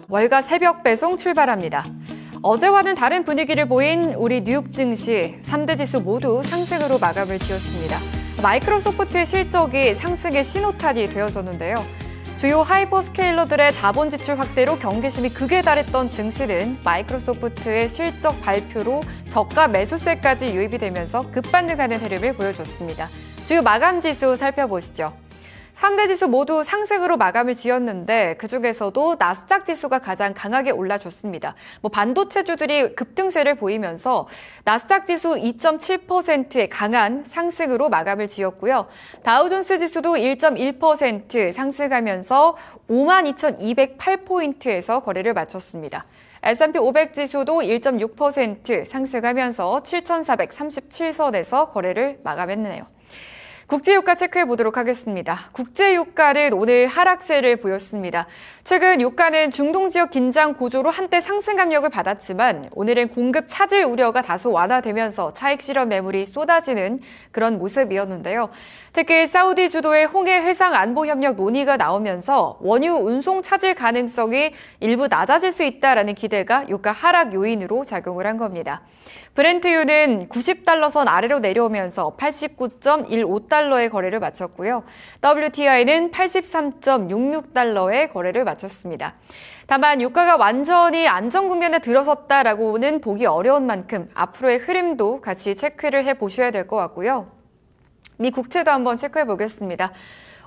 월가 새벽 배송 출발합니다. 어제와는 다른 분위기를 보인 우리 뉴욕 증시 3대 지수 모두 상승으로 마감을 지었습니다. 마이크로소프트의 실적이 상승의 신호탄이 되어줬는데요. 주요 하이퍼스케일러들의 자본 지출 확대로 경계심이 극에 달했던 증시는 마이크로소프트의 실적 발표로 저가 매수세까지 유입이 되면서 급반등하는 흐름을 보여줬습니다. 주요 마감 지수 살펴보시죠. 3대 지수 모두 상승으로 마감을 지었는데 그중에서도 나스닥 지수가 가장 강하게 올라줬습니다. 반도체주들이 급등세를 보이면서 나스닥 지수 2.7%의 강한 상승으로 마감을 지었고요. 다우존스 지수도 1.1% 상승하면서 52,208포인트에서 거래를 마쳤습니다. S&P 500 지수도 1.6% 상승하면서 7,437선에서 거래를 마감했네요. 국제유가 체크해 보도록 하겠습니다. 국제유가는 오늘 하락세를 보였습니다. 최근 유가는 중동 지역 긴장 고조로 한때 상승 압력을 받았지만 오늘은 공급 차질 우려가 다소 완화되면서 차익 실현 매물이 쏟아지는 그런 모습이었는데요. 특히 사우디 주도의 홍해 해상 안보 협력 논의가 나오면서 원유 운송 차질 가능성이 일부 낮아질 수 있다라는 기대가 유가 하락 요인으로 작용을 한 겁니다. 브렌트유는 90달러 선 아래로 내려오면서 89.15달러의 거래를 마쳤고요. WTI는 83.66달러의 거래를 마쳤습니다. 다만 유가가 완전히 안정 국면에 들어섰다라고는 보기 어려운 만큼 앞으로의 흐름도 같이 체크를 해보셔야 될 것 같고요. 미 국채도 한번 체크해 보겠습니다.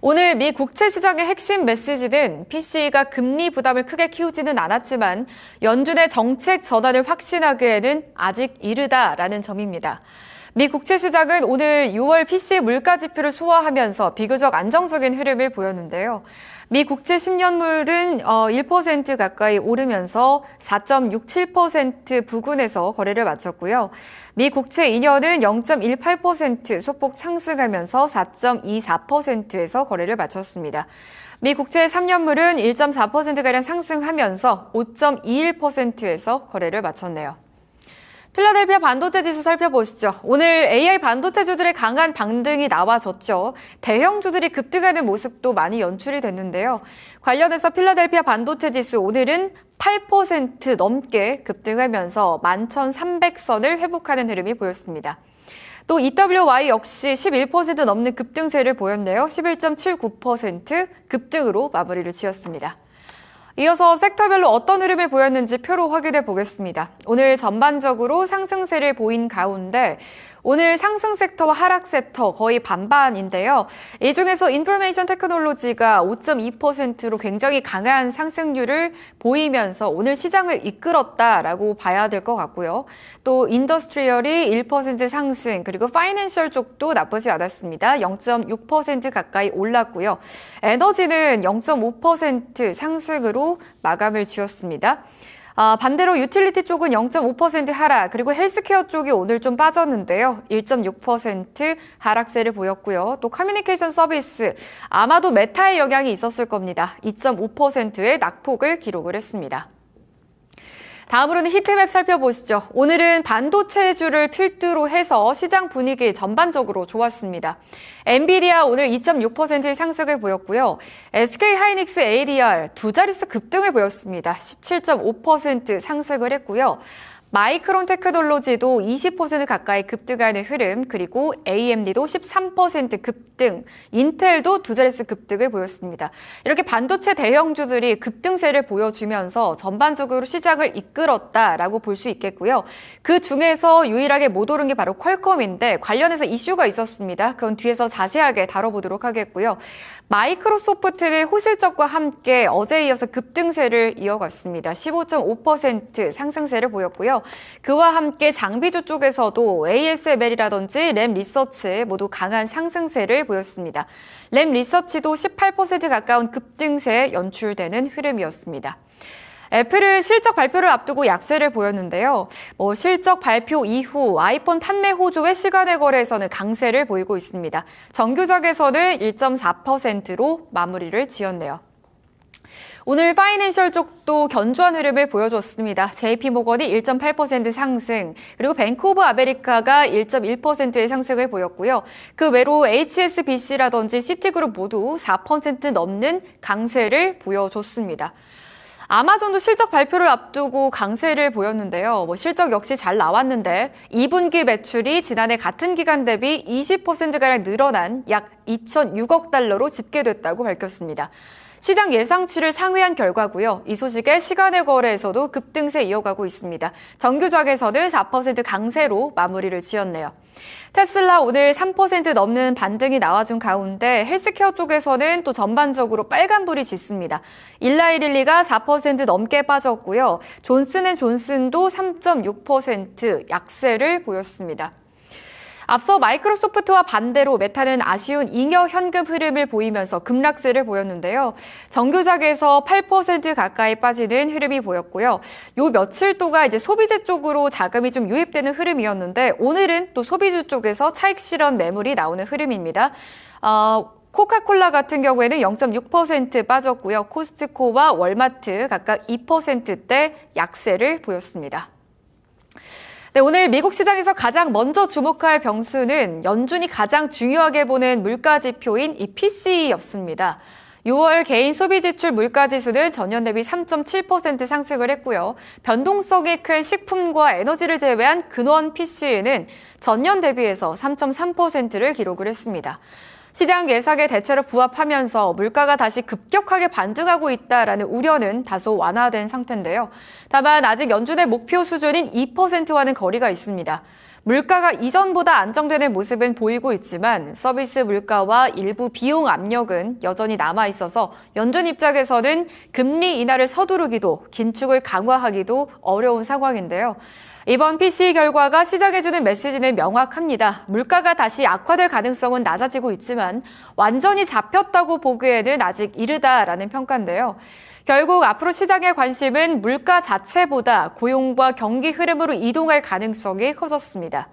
오늘 미 국채 시장의 핵심 메시지는 PCE가 금리 부담을 크게 키우지는 않았지만 연준의 정책 전환을 확신하기에는 아직 이르다라는 점입니다. 미 국채 시장은 오늘 6월 PCE 물가 지표를 소화하면서 비교적 안정적인 흐름을 보였는데요. 미 국채 10년물은 1% 가까이 오르면서 4.67% 부근에서 거래를 마쳤고요. 미 국채 2년은 0.18% 소폭 상승하면서 4.24%에서 거래를 마쳤습니다. 미 국채 3년물은 1.4%가량 상승하면서 5.21%에서 거래를 마쳤네요. 필라델피아 반도체 지수 살펴보시죠. 오늘 AI 반도체주들의 강한 반등이 나와줬죠. 대형주들이 급등하는 모습도 많이 연출이 됐는데요. 관련해서 필라델피아 반도체 지수 오늘은 8% 넘게 급등하면서 11,300선을 회복하는 흐름이 보였습니다. 또 EWY 역시 11% 넘는 급등세를 보였네요. 11.79% 급등으로 마무리를 지었습니다. 이어서 섹터별로 어떤 흐름을 보였는지 표로 확인해 보겠습니다. 오늘 전반적으로 상승세를 보인 가운데 오늘 상승 섹터와 하락 섹터 거의 반반인데요. 이 중에서 인포메이션 테크놀로지가 5.2%로 굉장히 강한 상승률을 보이면서 오늘 시장을 이끌었다라고 봐야 될 것 같고요. 또 인더스트리얼이 1% 상승, 그리고 파이낸셜 쪽도 나쁘지 않았습니다. 0.6% 가까이 올랐고요. 에너지는 0.5% 상승으로 마감을 지었습니다. 반대로 유틸리티 쪽은 0.5% 하락, 그리고 헬스케어 쪽이 오늘 좀 빠졌는데요. 1.6% 하락세를 보였고요. 또 커뮤니케이션 서비스, 아마도 메타의 영향이 있었을 겁니다. 2.5%의 낙폭을 기록을 했습니다. 다음으로는 히트맵 살펴보시죠. 오늘은 반도체주를 필두로 해서 시장 분위기 전반적으로 좋았습니다. 엔비디아 오늘 2.6%의 상승을 보였고요. SK하이닉스 ADR 두 자릿수 급등을 보였습니다. 17.5% 상승을 했고요. 마이크론 테크놀로지도 20% 가까이 급등하는 흐름, 그리고 AMD도 13% 급등, 인텔도 두 자릿수 급등을 보였습니다. 이렇게 반도체 대형주들이 급등세를 보여주면서 전반적으로 시장을 이끌었다라고 볼 수 있겠고요. 그 중에서 유일하게 못 오른 게 바로 퀄컴인데 관련해서 이슈가 있었습니다. 그건 뒤에서 자세하게 다뤄보도록 하겠고요. 마이크로소프트는 호실적과 함께 어제에 이어서 급등세를 이어갔습니다. 15.5% 상승세를 보였고요. 그와 함께 장비주 쪽에서도 ASML이라든지 램 리서치 모두 강한 상승세를 보였습니다. 램 리서치도 18% 가까운 급등세에 연출되는 흐름이었습니다. 애플은 실적 발표를 앞두고 약세를 보였는데요. 실적 발표 이후 아이폰 판매 호조의 시간의 거래에서는 강세를 보이고 있습니다. 정규적에서는 1.4%로 마무리를 지었네요. 오늘 파이낸셜 쪽도 견조한 흐름을 보여줬습니다. JP모건이 1.8% 상승, 그리고 뱅크 오브 아메리카가 1.1%의 상승을 보였고요. 그 외로 HSBC라든지 시티그룹 모두 4% 넘는 강세를 보여줬습니다. 아마존도 실적 발표를 앞두고 강세를 보였는데요. 실적 역시 잘 나왔는데 2분기 매출이 지난해 같은 기간 대비 20%가량 늘어난 약 2,006억 달러로 집계됐다고 밝혔습니다. 시장 예상치를 상회한 결과고요. 이 소식에 시간의 거래에서도 급등세 이어가고 있습니다. 정규작에서는 4% 강세로 마무리를 지었네요. 테슬라 오늘 3% 넘는 반등이 나와준 가운데 헬스케어 쪽에서는 또 전반적으로 빨간불이 짙습니다. 일라이릴리가 4% 넘게 빠졌고요. 존슨앤존슨도 3.6% 약세를 보였습니다. 앞서 마이크로소프트와 반대로 메타는 아쉬운 잉여 현금 흐름을 보이면서 급락세를 보였는데요. 정규작에서 8% 가까이 빠지는 흐름이 보였고요. 요 며칠 동안 이제 소비재 쪽으로 자금이 좀 유입되는 흐름이었는데 오늘은 또 소비주 쪽에서 차익 실현 매물이 나오는 흐름입니다. 코카콜라 같은 경우에는 0.6% 빠졌고요. 코스트코와 월마트 각각 2%대 약세를 보였습니다. 네, 오늘 미국 시장에서 가장 먼저 주목할 변수는 연준이 가장 중요하게 보는 물가지표인 이 PCE였습니다. 6월 개인 소비지출 물가지수는 전년 대비 3.7% 상승을 했고요. 변동성이 큰 식품과 에너지를 제외한 근원 PCE는 전년 대비해서 3.3%를 기록을 했습니다. 시장 예상에 대체로 부합하면서 물가가 다시 급격하게 반등하고 있다라는 우려는 다소 완화된 상태인데요. 다만 아직 연준의 목표 수준인 2%와는 거리가 있습니다. 물가가 이전보다 안정되는 모습은 보이고 있지만 서비스 물가와 일부 비용 압력은 여전히 남아있어서 연준 입장에서는 금리 인하를 서두르기도 긴축을 강화하기도 어려운 상황인데요. 이번 PCE 결과가 시장에 주는 메시지는 명확합니다. 물가가 다시 악화될 가능성은 낮아지고 있지만 완전히 잡혔다고 보기에는 아직 이르다라는 평가인데요. 결국 앞으로 시장의 관심은 물가 자체보다 고용과 경기 흐름으로 이동할 가능성이 커졌습니다.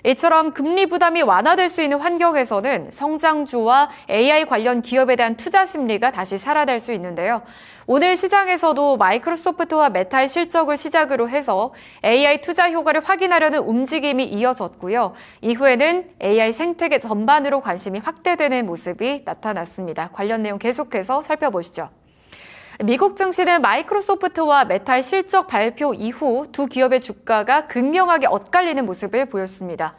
이처럼 금리 부담이 완화될 수 있는 환경에서는 성장주와 AI 관련 기업에 대한 투자 심리가 다시 살아날 수 있는데요. 오늘 시장에서도 마이크로소프트와 메타의 실적을 시작으로 해서 AI 투자 효과를 확인하려는 움직임이 이어졌고요. 이후에는 AI 생태계 전반으로 관심이 확대되는 모습이 나타났습니다. 관련 내용 계속해서 살펴보시죠. 미국 증시는 마이크로소프트와 메타의 실적 발표 이후 두 기업의 주가가 극명하게 엇갈리는 모습을 보였습니다.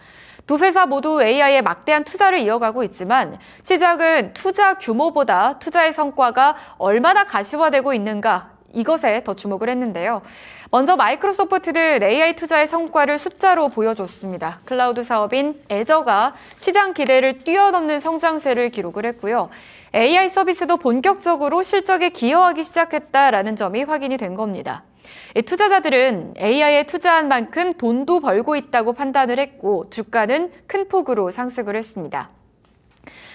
두 회사 모두 AI에 막대한 투자를 이어가고 있지만 시장은 투자 규모보다 투자의 성과가 얼마나 가시화되고 있는가 이것에 더 주목을 했는데요. 먼저 마이크로소프트는 AI 투자의 성과를 숫자로 보여줬습니다. 클라우드 사업인 애저가 시장 기대를 뛰어넘는 성장세를 기록을 했고요. AI 서비스도 본격적으로 실적에 기여하기 시작했다라는 점이 확인이 된 겁니다. 투자자들은 AI에 투자한 만큼 돈도 벌고 있다고 판단을 했고 주가는 큰 폭으로 상승을 했습니다.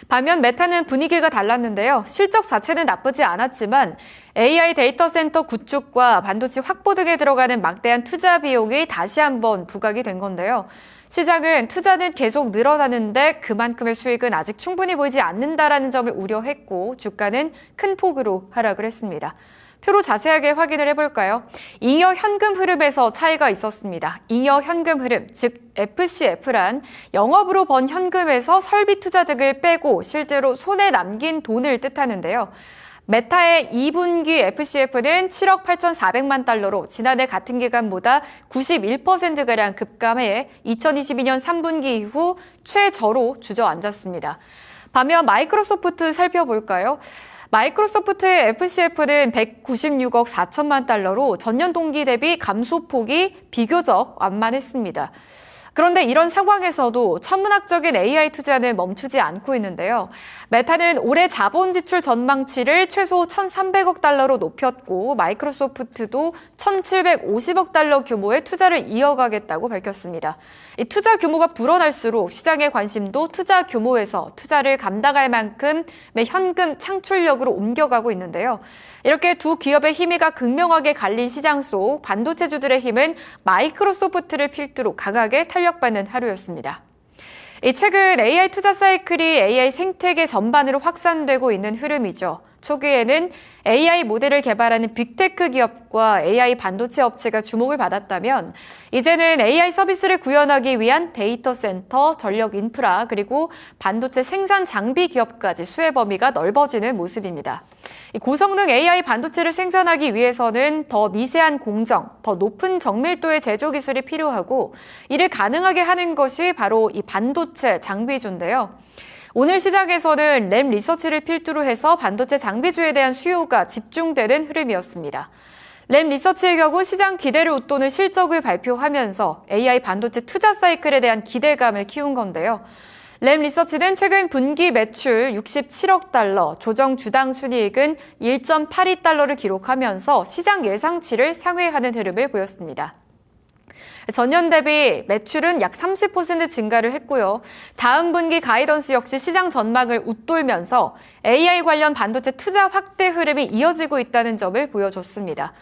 반면 메타는 분위기가 달랐는데요. 실적 자체는 나쁘지 않았지만 AI 데이터 센터 구축과 반도체 확보 등에 들어가는 막대한 투자 비용이 다시 한번 부각이 된 건데요. 시장은 투자는 계속 늘어나는데 그만큼의 수익은 아직 충분히 보이지 않는다라는 점을 우려했고 주가는 큰 폭으로 하락을 했습니다. 표로 자세하게 확인을 해볼까요? 잉여 현금 흐름에서 차이가 있었습니다. 잉여 현금 흐름, 즉 FCF란 영업으로 번 현금에서 설비 투자 등을 빼고 실제로 손에 남긴 돈을 뜻하는데요. 메타의 2분기 FCF는 7억 8,400만 달러로 지난해 같은 기간보다 91%가량 급감해 2022년 3분기 이후 최저로 주저앉았습니다. 반면 마이크로소프트 살펴볼까요? 마이크로소프트의 FCF는 196억 4천만 달러로 전년 동기 대비 감소폭이 비교적 완만했습니다. 그런데 이런 상황에서도 천문학적인 AI 투자는 멈추지 않고 있는데요. 메타는 올해 자본 지출 전망치를 최소 1,300억 달러로 높였고 마이크로소프트도 1,750억 달러 규모의 투자를 이어가겠다고 밝혔습니다. 이 투자 규모가 불어날수록 시장의 관심도 투자 규모에서 투자를 감당할 만큼의 현금 창출력으로 옮겨가고 있는데요. 이렇게 두 기업의 힘이가 극명하게 갈린 시장 속 반도체주들의 힘은 마이크로소프트를 필두로 강하게 탄력받는 하루였습니다. 최근 AI 투자 사이클이 AI 생태계 전반으로 확산되고 있는 흐름이죠. 초기에는 AI 모델을 개발하는 빅테크 기업과 AI 반도체 업체가 주목을 받았다면 이제는 AI 서비스를 구현하기 위한 데이터 센터, 전력 인프라, 그리고 반도체 생산 장비 기업까지 수혜 범위가 넓어지는 모습입니다. 이 고성능 AI 반도체를 생산하기 위해서는 더 미세한 공정, 더 높은 정밀도의 제조 기술이 필요하고 이를 가능하게 하는 것이 바로 이 반도체 장비주인데요. 오늘 시장에서는 램 리서치를 필두로 해서 반도체 장비주에 대한 수요가 집중되는 흐름이었습니다. 램 리서치의 경우 시장 기대를 웃도는 실적을 발표하면서 AI 반도체 투자 사이클에 대한 기대감을 키운 건데요. 램 리서치는 최근 분기 매출 67억 달러, 조정 주당 순이익은 1.82달러를 기록하면서 시장 예상치를 상회하는 흐름을 보였습니다. 전년 대비 매출은 약 30% 증가를 했고요. 다음 분기 가이던스 역시 시장 전망을 웃돌면서 AI 관련 반도체 투자 확대 흐름이 이어지고 있다는 점을 보여줬습니다.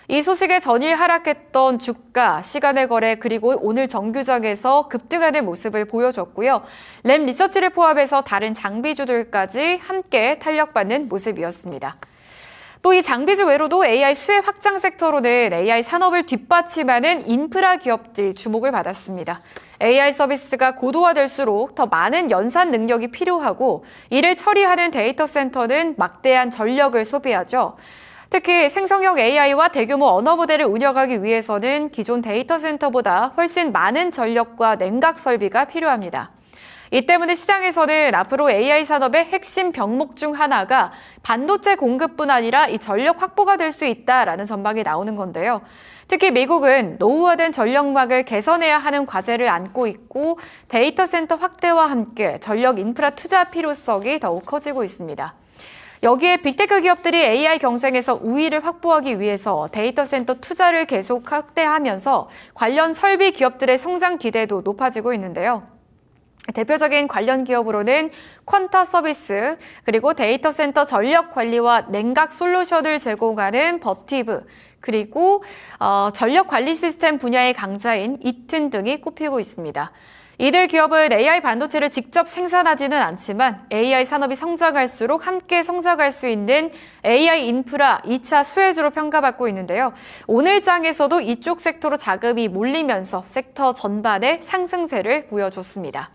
이 소식에 전일 하락했던 주가, 시간의 거래 그리고 오늘 정규장에서 급등하는 모습을 보여줬고요. 램 리서치를 포함해서 다른 장비주들까지 함께 탄력받는 모습이었습니다. 또 이 장비주 외로도 AI 수혜 확장 섹터로는 AI 산업을 뒷받침하는 인프라 기업들이 주목을 받았습니다. AI 서비스가 고도화될수록 더 많은 연산 능력이 필요하고 이를 처리하는 데이터 센터는 막대한 전력을 소비하죠. 특히 생성형 AI와 대규모 언어 모델을 운영하기 위해서는 기존 데이터 센터보다 훨씬 많은 전력과 냉각 설비가 필요합니다. 이 때문에 시장에서는 앞으로 AI 산업의 핵심 병목 중 하나가 반도체 공급뿐 아니라 이 전력 확보가 될 수 있다라는 전망이 나오는 건데요. 특히 미국은 노후화된 전력망을 개선해야 하는 과제를 안고 있고 데이터 센터 확대와 함께 전력 인프라 투자 필요성이 더욱 커지고 있습니다. 여기에 빅테크 기업들이 AI 경쟁에서 우위를 확보하기 위해서 데이터 센터 투자를 계속 확대하면서 관련 설비 기업들의 성장 기대도 높아지고 있는데요. 대표적인 관련 기업으로는 퀀타 서비스, 그리고 데이터 센터 전력 관리와 냉각 솔루션을 제공하는 버티브, 그리고 전력 관리 시스템 분야의 강자인 이튼 등이 꼽히고 있습니다. 이들 기업은 AI 반도체를 직접 생산하지는 않지만 AI 산업이 성장할수록 함께 성장할 수 있는 AI 인프라 2차 수혜주로 평가받고 있는데요. 오늘 장에서도 이쪽 섹터로 자금이 몰리면서 섹터 전반의 상승세를 보여줬습니다.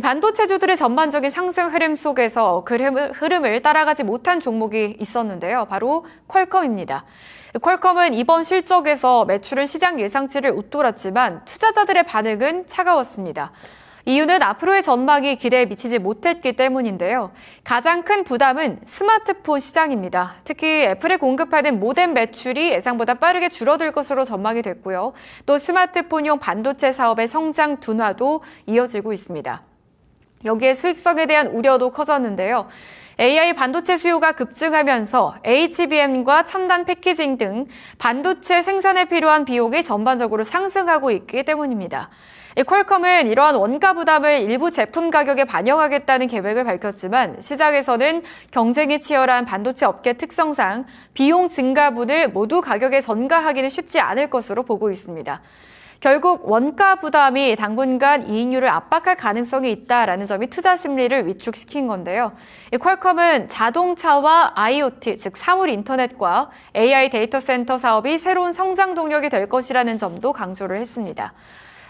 반도체주들의 전반적인 상승 흐름 속에서 그 흐름을 따라가지 못한 종목이 있었는데요. 바로 퀄컴입니다. 퀄컴은 이번 실적에서 매출은 시장 예상치를 웃돌았지만 투자자들의 반응은 차가웠습니다. 이유는 앞으로의 전망이 기대에 미치지 못했기 때문인데요. 가장 큰 부담은 스마트폰 시장입니다. 특히 애플에 공급하는 모뎀 매출이 예상보다 빠르게 줄어들 것으로 전망이 됐고요. 또 스마트폰용 반도체 사업의 성장 둔화도 이어지고 있습니다. 여기에 수익성에 대한 우려도 커졌는데요. AI 반도체 수요가 급증하면서 HBM과 첨단 패키징 등 반도체 생산에 필요한 비용이 전반적으로 상승하고 있기 때문입니다. 퀄컴은 이러한 원가 부담을 일부 제품 가격에 반영하겠다는 계획을 밝혔지만 시장에서는 경쟁이 치열한 반도체 업계 특성상 비용 증가분을 모두 가격에 전가하기는 쉽지 않을 것으로 보고 있습니다. 결국 원가 부담이 당분간 이익률을 압박할 가능성이 있다라는 점이 투자 심리를 위축시킨 건데요. 퀄컴은 자동차와 IoT, 즉 사물 인터넷과 AI 데이터 센터 사업이 새로운 성장 동력이 될 것이라는 점도 강조를 했습니다.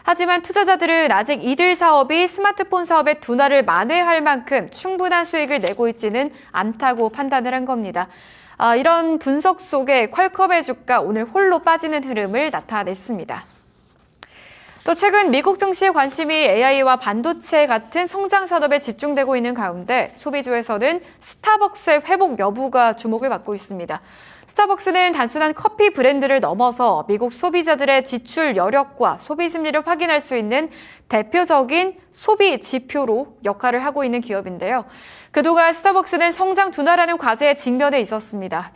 하지만 투자자들은 아직 이들 사업이 스마트폰 사업의 둔화를 만회할 만큼 충분한 수익을 내고 있지는 않다고 판단을 한 겁니다. 이런 분석 속에 퀄컴의 주가 오늘 홀로 빠지는 흐름을 나타냈습니다. 또 최근 미국 증시의 관심이 AI와 반도체 같은 성장 산업에 집중되고 있는 가운데 소비주에서는 스타벅스의 회복 여부가 주목을 받고 있습니다. 스타벅스는 단순한 커피 브랜드를 넘어서 미국 소비자들의 지출 여력과 소비 심리를 확인할 수 있는 대표적인 소비 지표로 역할을 하고 있는 기업인데요. 그동안 스타벅스는 성장 둔화라는 과제에 직면해 있었습니다.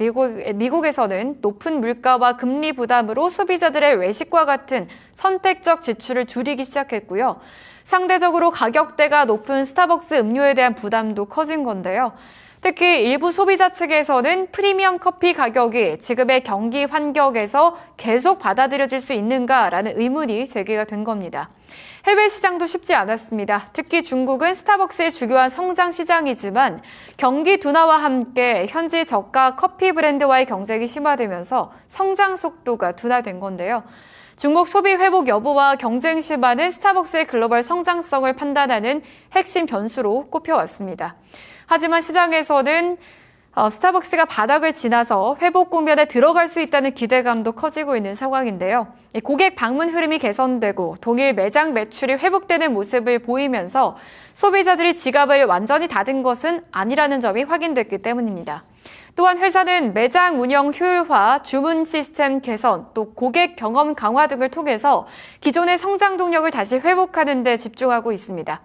미국에서는 높은 물가와 금리 부담으로 소비자들의 외식과 같은 선택적 지출을 줄이기 시작했고요. 상대적으로 가격대가 높은 스타벅스 음료에 대한 부담도 커진 건데요. 특히 일부 소비자 측에서는 프리미엄 커피 가격이 지금의 경기 환경에서 계속 받아들여질 수 있는가라는 의문이 제기가 된 겁니다. 해외 시장도 쉽지 않았습니다. 특히 중국은 스타벅스의 주요한 성장 시장이지만 경기 둔화와 함께 현지 저가 커피 브랜드와의 경쟁이 심화되면서 성장 속도가 둔화된 건데요. 중국 소비 회복 여부와 경쟁 심화는 스타벅스의 글로벌 성장성을 판단하는 핵심 변수로 꼽혀왔습니다. 하지만 시장에서는 스타벅스가 바닥을 지나서 회복 국면에 들어갈 수 있다는 기대감도 커지고 있는 상황인데요. 고객 방문 흐름이 개선되고 동일 매장 매출이 회복되는 모습을 보이면서 소비자들이 지갑을 완전히 닫은 것은 아니라는 점이 확인됐기 때문입니다. 또한 회사는 매장 운영 효율화, 주문 시스템 개선, 또 고객 경험 강화 등을 통해서 기존의 성장 동력을 다시 회복하는 데 집중하고 있습니다.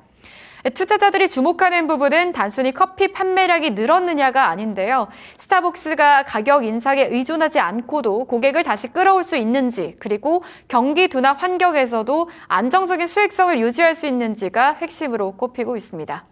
투자자들이 주목하는 부분은 단순히 커피 판매량이 늘었느냐가 아닌데요. 스타벅스가 가격 인상에 의존하지 않고도 고객을 다시 끌어올 수 있는지, 그리고 경기 둔화 환경에서도 안정적인 수익성을 유지할 수 있는지가 핵심으로 꼽히고 있습니다.